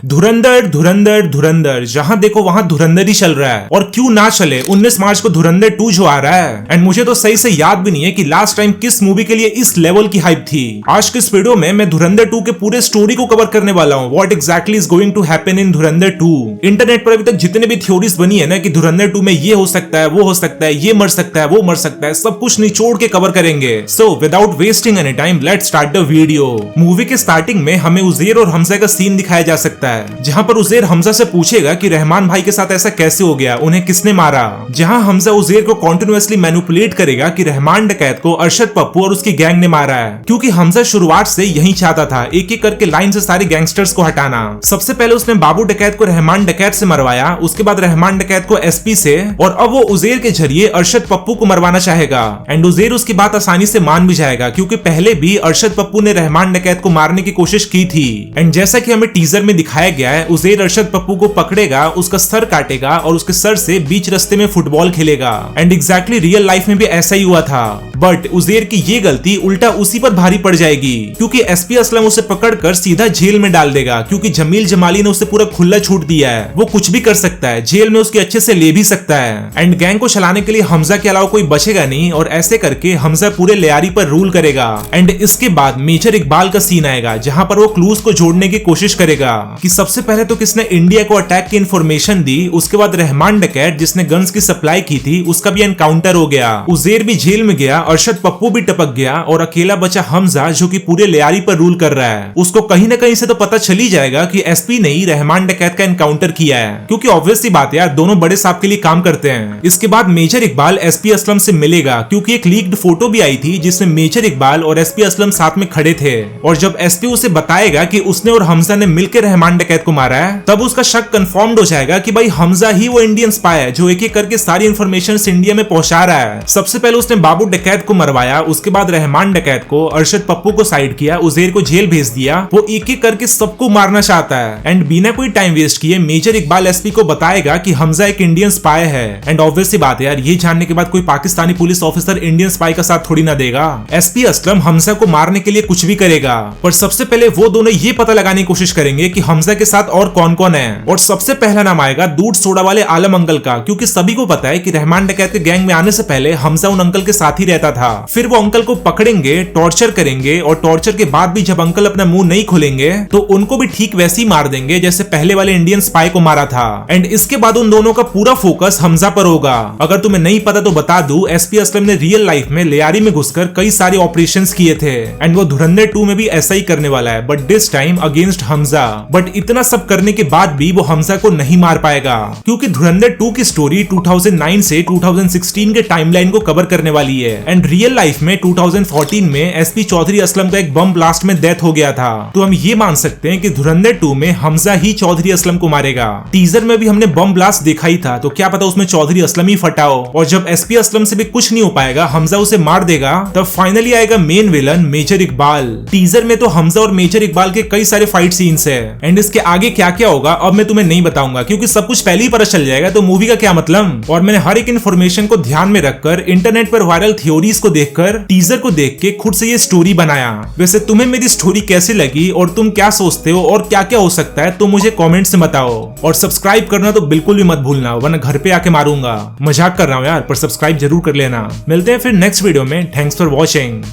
धुरंधर धुरंधर धुरंधर, जहां देखो वहां धुरंधर ही चल रहा है। और क्यों ना चले, 19 मार्च को धुरंधर 2 जो आ रहा है। एंड मुझे तो सही से याद भी नहीं है कि लास्ट टाइम किस मूवी के लिए इस लेवल की हाइप थी। आज के इस वीडियो में मैं धुरंधर 2 के पूरे स्टोरी को कवर करने वाला हूँ। What exactly is going to happen in Dhurandhar 2। Internet पर अभी तक जितने भी थ्योरीज बनी है ना कि धुरंधर 2 में ये हो सकता है, वो हो सकता है, ये मर सकता है, वो मर सकता है, सब कुछ निचोड़ के कवर करेंगे। So without wasting any time let's start the video. Movie के स्टार्टिंग में हमें उज़ैर और हमजा का सीन दिखाया जा सकता है, जहां पर उज़ैर हमजा से पूछेगा कि रहमान भाई के साथ ऐसा कैसे हो गया, उन्हें किसने मारा। जहां हमजा उज़ैर को कॉन्टिन्यूअसली मैनिपुलेट करेगा कि रहमान डकैत को अरशद पप्पू और उसकी गैंग ने मारा है, क्योंकि हमजा शुरुआत से यही चाहता था, एक एक करके लाइन से सारे गैंगस्टर्स को हटाना। सबसे पहले उसने बाबू डकैत को रहमान डकैत से मरवाया, उसके बाद रहमान डकैत को एसपी से, और अब वो उज़ैर के जरिए अरशद पप्पू को मरवाना चाहेगा। एंड उज़ैर उसकी बात आसानी से मान भी जाएगा, क्योंकि पहले भी अरशद पप्पू ने रहमान डकैत को मारने की कोशिश की थी। एंड जैसा कि हमें टीजर में दिखाया गया है, उज़ैर अरशद पप्पू को पकड़ेगा, उसका सर काटेगा और उसके सर से बीच रास्ते में फुटबॉल खेलेगा। एंड एग्जैक्टली रियल लाइफ में भी ऐसा ही हुआ था, बट उज़ैर की ये गलती उल्टा उसी पर भारी पड़ जाएगी, क्योंकि एसपी असलम उसे पकड़कर सीधा जेल में डाल देगा, क्योंकि जमील जमाली ने उसे पूरा खुला छूट दिया है। वो कुछ भी कर सकता है, जेल में उसके अच्छे से ले भी सकता है। एंड गैंग को चलाने के लिए हमजा के अलावा कोई बचेगा नहीं, और ऐसे करके हमजा पूरे लियारी पर रूल करेगा। एंड इसके बाद मेजर इकबाल का सीन आएगा, जहां पर वो क्लूज को जोड़ने की कोशिश करेगा कि सबसे पहले तो किसने इंडिया को अटैक की इन्फॉर्मेशन दी, उसके बाद रहमान डकैत जिसने गन्स की सप्लाई की थी उसका भी एनकाउंटर हो गया। उज़ैर भी जेल में गया, अरशद पप्पू भी टपक गया, और अकेला बचा हमजा जो कि पूरे लियारी पर रूल कर रहा है। उसको कहीं ना कहीं से तो पता चल ही जाएगा कि एसपी ने ही रहमान डकैत का एनकाउंटर किया है, क्योंकि ऑब्वियस सी बात है यार, दोनों बड़े साहब के लिए काम करते हैं। इसके बाद मेजर इकबाल एसपी असलम से मिलेगा, क्योंकि एक लीक्ड फोटो भी आई थी जिसमें मेजर इकबाल और एसपी असलम साथ में खड़े थे। और जब एसपी उसे बताएगा कि उसने और हमजा ने मिलकर रहमान डकैत को मारा है, तब उसका शक कंफर्म्ड हो जाएगा कि भाई हमजा ही वो इंडियन स्पाई है जो एक एक करके सारी इन्फॉर्मेशन इंडिया में पहुंचा रहा है। सबसे पहले उसने बाबू डकैत को मरवाया, उसके बाद रहमान डकैत को, अरशद पप्पू को साइड किया, उज़ैर को जेल भेज दिया। वो एक एक करके सबको मारना चाहता है। एंड बिना कोई टाइम वेस्ट किए मेजर इकबाल एसपी को बताएगा कि हमजा एक इंडियन स्पाई है। एंड ऑब्वियस सी बात है यार, ये जानने के बाद कोई Pakistani police officer Indian spy का साथ थोड़ी ना देगा। एसपी असलम हमजा को मारने के लिए कुछ भी करेगा, पर सबसे पहले वो दोनों ये पता लगाने की कोशिश करेंगे कि हमजा के साथ और कौन कौन है। और सबसे पहला नाम आएगा दूध सोडा वाले आलम अंकल का, क्योंकि सभी को पता है कि रहमान डकैत के गैंग में आने से पहले हमजा उन अंकल के साथ ही रहता था। फिर वो अंकल को पकड़ेंगे, टॉर्चर करेंगे, और टॉर्चर के बाद भी जब अंकल अपना मुंह नहीं खोलेंगे तो उनको भी ठीक वैसे ही मार देंगे जैसे पहले वाले इंडियन स्पाई को मारा था। एंड इसके बाद उन दोनों का पूरा फोकस हमजा पर होगा। अगर तुम्हें नहीं पता तो बता दूं, एसपी असलम ने रियल लाइफ में लियारी में घुसकर कई सारे ऑपरेशंस किए थे, एंड वो धुरंधर 2 में भी ऐसा ही करने वाला है, but this time against Hamza. But इतना सब करने के बाद भी वो हमजा को नहीं मार पाएगा, क्योंकि धुरंधर 2 की स्टोरी 2009 से 2016 के टाइमलाइन को कवर करने वाली है। एंड रियल लाइफ में 2014 में एसपी चौधरी असलम का एक बम ब्लास्ट में डेथ हो गया था, तो हम ये मान सकते हैं कि धुरंधर 2 में हमजा ही चौधरी असलम को मारेगा। टीजर में भी हमने बम ब्लास्ट देखा ही था, तो क्या पता उसमें चौधरी असलम ही फटा हो। और जब एसपी असलम से भी कुछ नहीं हो पाएगा, हमजा उसे मार देगा, तब फाइनली आएगा main villain major Iqbal. Teaser में तो हमजा और मेजर इकबाल के कई सारे फाइट सीन्स है, एंड इसके आगे क्या क्या होगा अब मैं तुम्हें नहीं बताऊंगा, क्योंकि सब कुछ पहले ही पता चल जाएगा, तो मूवी का क्या मतलब। और मैंने हर एक इन्फॉर्मेशन को ध्यान में रखकर इंटरनेट पर वायरल थ्योरीज को देखकर, टीजर को देख के खुद से ये स्टोरी बनाया। वैसे तुम्हें मेरी स्टोरी कैसी लगी और तुम क्या सोचते हो और क्या क्या हो सकता है, तो मुझे कमेंट से बताओ। और सब्सक्राइब करना तो बिल्कुल भी मत भूलना, वरना घर पे आके मारूंगा। मजाक कर रहा हूँ यार, पर सब्सक्राइब जरूर कर लेना। मिलते हैं फिर नेक्स्ट वीडियो में। Thanks for watching.